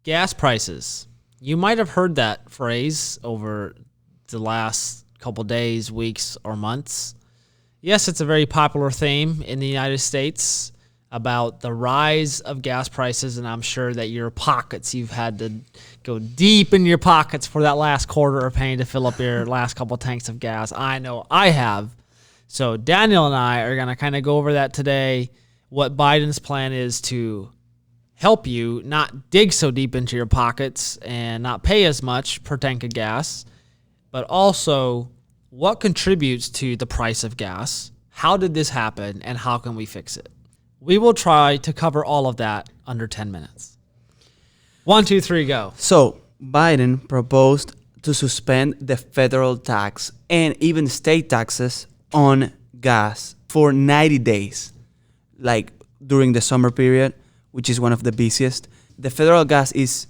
gas prices. You might have heard that phrase over the last couple days, weeks, or months. Yes, it's a very popular theme in the United States about the rise of gas prices, and I'm sure that you've had to go deep in your pockets for that last quarter of paying to fill up your last couple tanks of gas. I know I have. So Daniel and I are going to kind of go over that today, what Biden's plan is to help you not dig so deep into your pockets and not pay as much per tank of gas, but also what contributes to the price of gas, how did this happen, and how can we fix it? We will try to cover all of that under 10 minutes. 1, 2, 3, go. So Biden proposed to suspend the federal tax and even state taxes on gas for 90 days, like during the summer period, which is one of the busiest. The federal gas is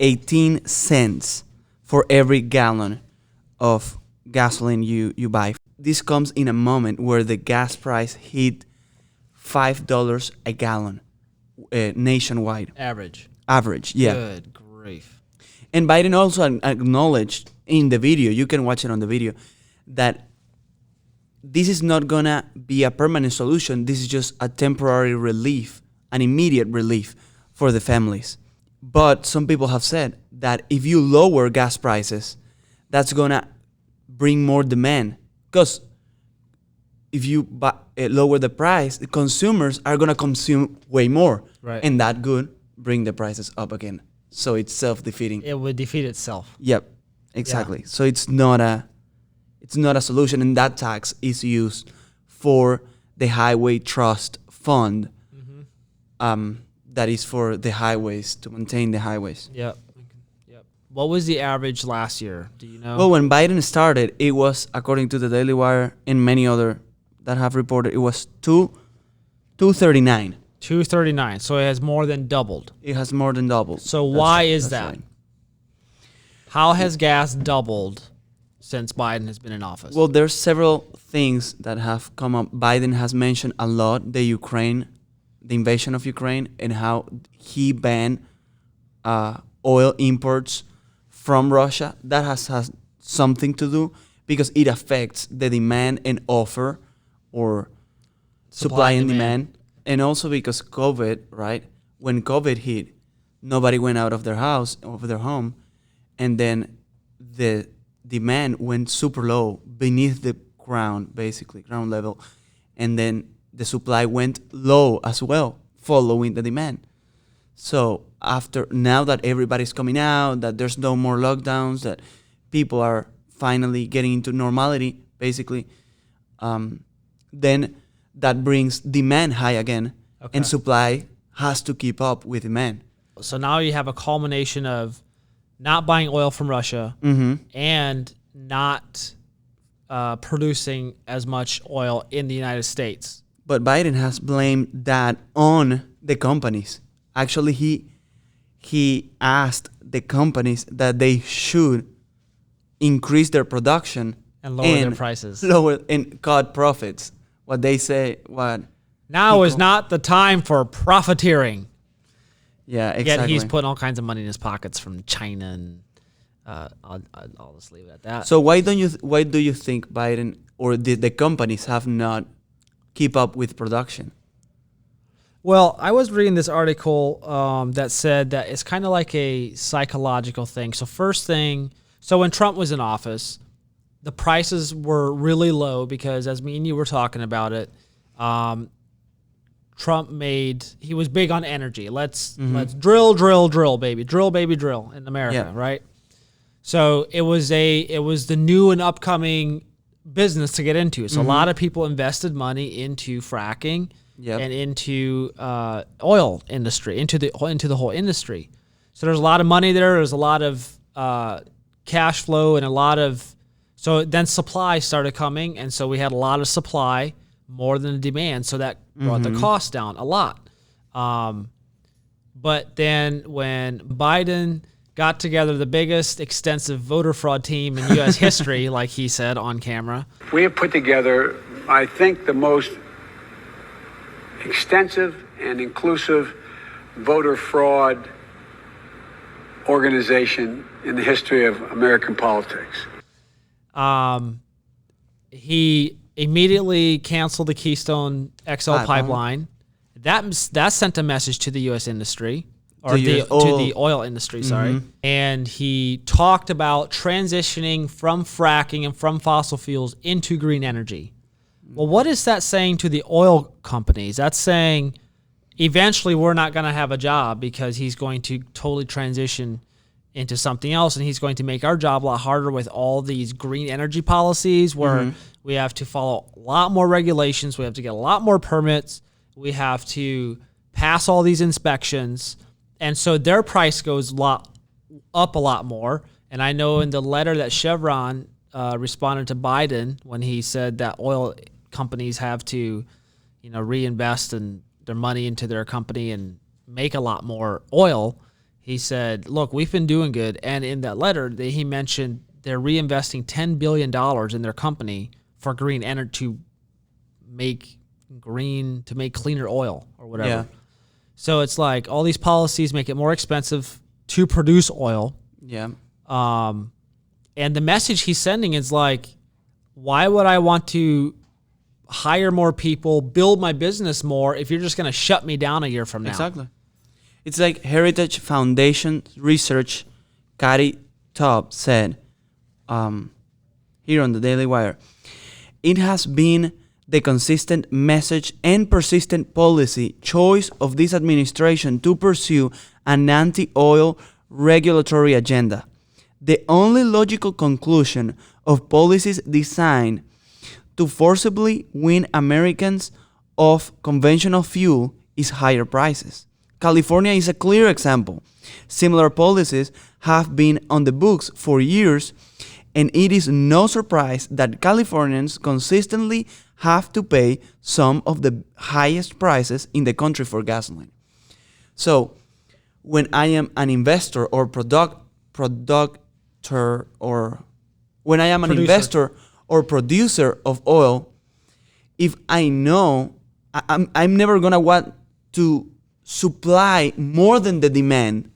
18 cents for every gallon of gasoline you buy. This comes in a moment where the gas price hit $5 a gallon nationwide. Average, yeah. Good grief. And Biden also acknowledged in the video, you can watch it on the video, that this is not gonna be a permanent solution. This is just a temporary relief, an immediate relief for the families. But some people have said that if you lower gas prices, that's gonna bring more demand. Because if you lower the price, the consumers are gonna consume way more, right? And that could bring the prices up again. So it's self-defeating. It would defeat itself. Yep, exactly. Yeah. So it's not a solution, and that tax is used for the Highway Trust Fund. That is for the highways, to maintain the highways. Yep. What was the average last year? Do you know? Well, when Biden started, it was, according to the Daily Wire and many other that have reported, it was 239. 239. So it has more than doubled. It has more than doubled. So why is that? Right. How has gas doubled since Biden has been in office? Well, there's several things that have come up. Biden has mentioned a lot the invasion of Ukraine, and how he banned oil imports from Russia. That has something to do because it affects the demand and offer, or supply and demand. And also because COVID, right? When COVID hit, nobody went out of their house, of their home, and then the demand went super low, beneath the ground, basically, ground level. And then the supply went low as well, following the demand. So now that everybody's coming out, that there's no more lockdowns, that people are finally getting into normality, basically, then that brings demand high again, and supply has to keep up with demand. So now you have a culmination of not buying oil from Russia and not producing as much oil in the United States. But Biden has blamed that on the companies. Actually, he asked the companies that they should increase their production and lower their prices, lower and cut profits. What they say, now is not the time for profiteering. Yeah, exactly. Yet he's putting all kinds of money in his pockets from China, and I'll just leave it at that. So why do you think Biden or the companies have not keep up with production? Well, I was reading this article that said that it's kind of like a psychological thing. So when Trump was in office, the prices were really low because, as me and you were talking about it, Trump he was big on energy. Let's drill, baby, drill in America, right? So it was the new and upcoming business to get into. So a lot of people invested money into fracking and into oil industry, into the whole industry. So there's a lot of money there. There's a lot of cash flow and so then supply started coming, and so we had a lot of supply, more than the demand. So that brought the cost down a lot. But then when Biden got together the biggest extensive voter fraud team in U.S. history, like he said on camera. We have put together, I think, the most extensive and inclusive voter fraud organization in the history of American politics. He immediately canceled the Keystone XL pipeline. That sent a message to the U.S. industry, or to the oil industry, sorry. And he talked about transitioning from fracking and from fossil fuels into green energy. Well, what is that saying to the oil companies? That's saying eventually we're not going to have a job because he's going to totally transition into something else, and he's going to make our job a lot harder with all these green energy policies where we have to follow a lot more regulations, we have to get a lot more permits, we have to pass all these inspections, and so their price goes up a lot more. And I know in the letter that Chevron responded to Biden when he said that oil companies have to, reinvest their money into their company and make a lot more oil. He said, look, we've been doing good. And in that letter, he mentioned they're reinvesting $10 billion in their company for green energy to make cleaner oil or whatever. Yeah. So it's like all these policies make it more expensive to produce oil. Yeah. And the message he's sending is like, why would I want to hire more people, build my business more if you're just going to shut me down a year from now? Exactly. It's like Heritage Foundation research, Kari Taub said here on the Daily Wire, it has been the consistent message and persistent policy choice of this administration to pursue an anti-oil regulatory agenda. The only logical conclusion of policies designed to forcibly wean Americans off conventional fuel is higher prices. California is a clear example. Similar policies have been on the books for years, and it is no surprise that Californians consistently have to pay some of the highest prices in the country for gasoline. So, when I am an investor or producer, or producer of oil, if I know I'm never gonna want to supply more than the demand,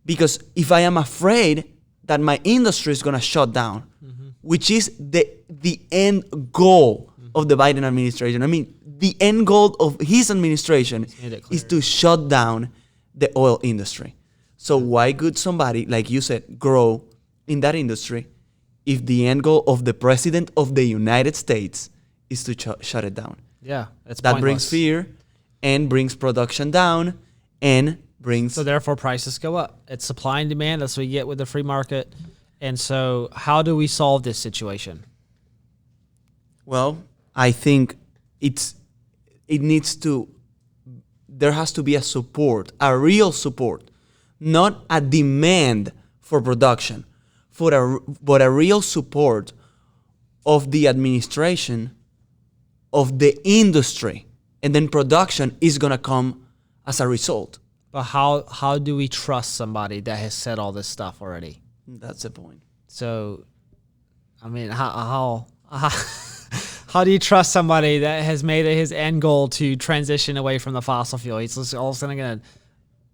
because if I am afraid that my industry is gonna shut down, which is the end goal of the Biden administration. I mean, the end goal of his administration is to shut down the oil industry. So why could somebody, like you said, grow in that industry if the end goal of the president of the United States is to shut it down? Yeah, it's that pointless. Brings fear and brings production down and brings... So therefore prices go up. It's supply and demand. That's what we get with the free market. And so how do we solve this situation? Well, I think there has to be a support, a real support, not a demand for production, but a real support of the administration, of the industry, and then production is going to come as a result. But how do we trust somebody that has said all this stuff already? That's the point. So, I mean, how do you trust somebody that has made it his end goal to transition away from the fossil fuel? He's all of a sudden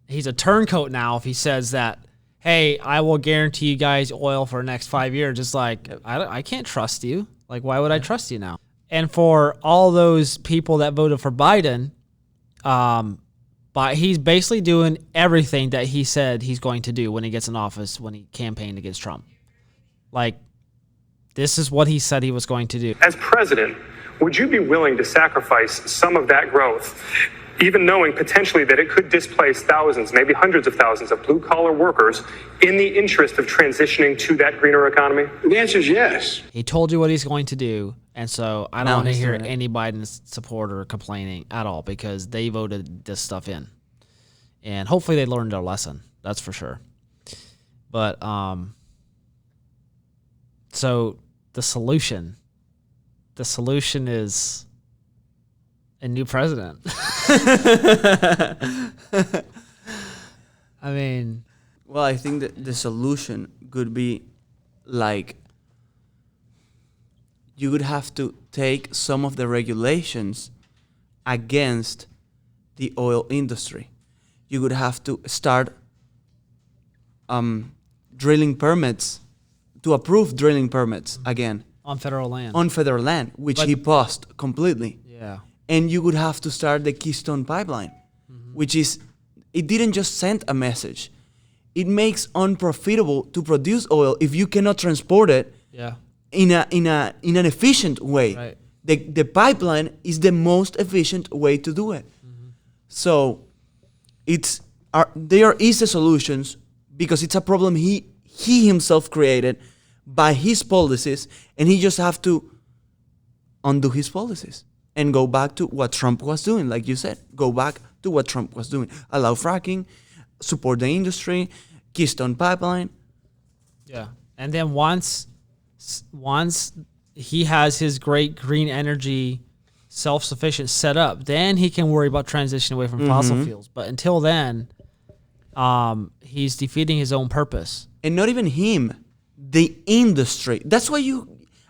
he's a turncoat now if he says that, hey, I will guarantee you guys oil for the next 5 years. It's like, I can't trust you. Like, why would I trust you now? And for all those people that voted for Biden, but he's basically doing everything that he said he's going to do when he gets in office, when he campaigned against Trump. Like, this is what he said he was going to do. As president, would you be willing to sacrifice some of that growth, even knowing potentially that it could displace thousands, maybe hundreds of thousands of blue-collar workers in the interest of transitioning to that greener economy? The answer is yes. He told you what he's going to do, and so I don't want to hear any Biden supporter complaining at all because they voted this stuff in. And hopefully they learned their lesson. That's for sure. But, so the solution is a new president. I mean, well, I think that the solution could be like you would have to take some of the regulations against the oil industry. You would have to start drilling permits, to approve drilling permits again On federal land. on federal land, which But- he paused completely. Yeah. And you would have to start the Keystone Pipeline, which is, it didn't just send a message. It makes unprofitable to produce oil if you cannot transport it Yeah. in an efficient way. Right. The pipeline is the most efficient way to do it. So there is a solutions because it's a problem he himself created by his policies, and he just have to undo his policies and go back to what Trump was doing, like you said. Go back to what Trump was doing. Allow fracking, support the industry, Keystone Pipeline. Yeah. And then once he has his great green energy self-sufficient set up, then he can worry about transitioning away from fossil fuels. But until then, he's defeating his own purpose. And not even him, the industry. That's why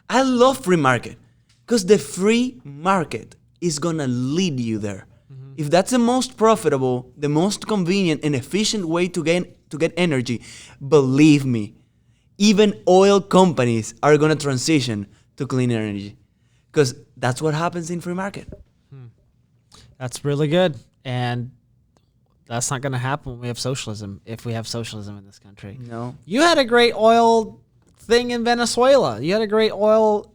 I love free market, because the free market is gonna lead you there. If that's the most profitable, the most convenient and efficient way to get energy, believe me, even oil companies are gonna transition to clean energy, because that's what happens in free market. That's really good. And that's not going to happen when we have socialism, if we have socialism in this country. No. You had a great oil thing in Venezuela. You had a great oil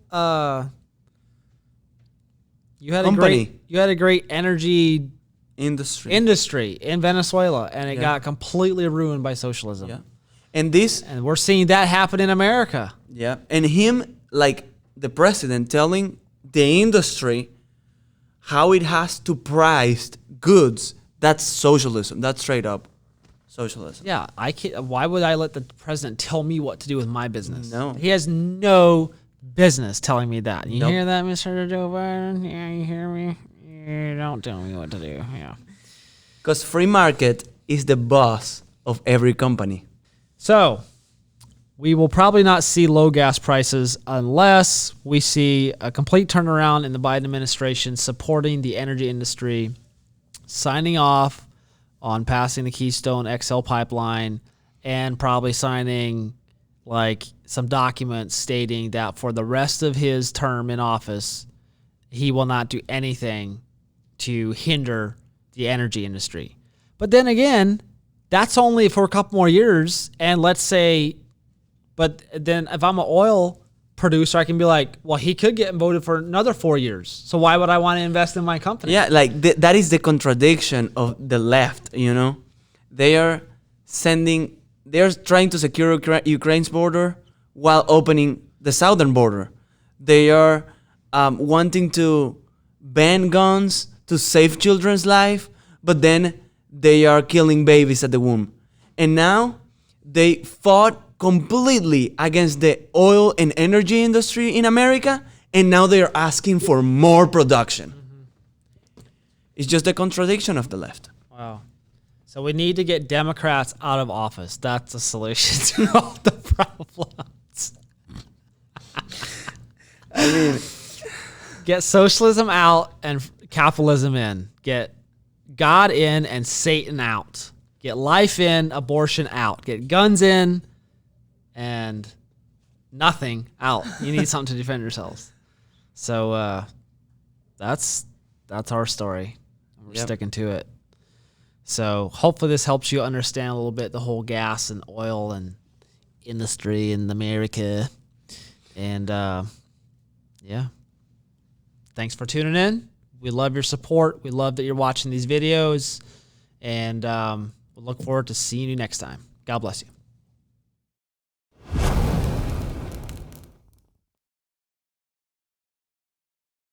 you had Company. a great energy Industry. in Venezuela, and it Yeah. got completely ruined by socialism. Yeah. And this And we're seeing that happen in America. Yeah, and him, like the president, telling the industry how it has to price goods. That's socialism. That's straight up socialism. Yeah, I can't. Why would I let the president tell me what to do with my business? No. He has no business telling me that. You Nope. hear that, Mr. Joe Biden? Yeah, you hear me? You don't tell me what to do. Yeah. Because free market is the boss of every company. So, we will probably not see low gas prices unless we see a complete turnaround in the Biden administration supporting the energy industry, signing off on passing the Keystone XL pipeline, and probably signing like some documents stating that for the rest of his term in office, he will not do anything to hinder the energy industry. But then again, that's only for a couple more years. And let's say, but then if I'm an oil producer, I can be like, well, he could get voted for another 4 years. So why would I want to invest in my company? Yeah, like that is the contradiction of the left, you know? They are trying to secure Ukraine's border while opening the southern border. They are wanting to ban guns to save children's life, but then they are killing babies at the womb. And now they fought completely against the oil and energy industry in America, and now they are asking for more production. It's just a contradiction of the left. Wow. So we need to get Democrats out of office. That's the solution to all the problems. I mean, Get socialism out and capitalism in. Get God in and Satan out. Get life in, abortion out. Get guns in and nothing out. You need something to defend yourselves. So that's our story. We're Yep. sticking to it. So hopefully this helps you understand a little bit the whole gas and oil and industry in America. And yeah. Thanks for tuning in. We love your support. We love that you're watching these videos. And we'll look forward to seeing you next time. God bless you.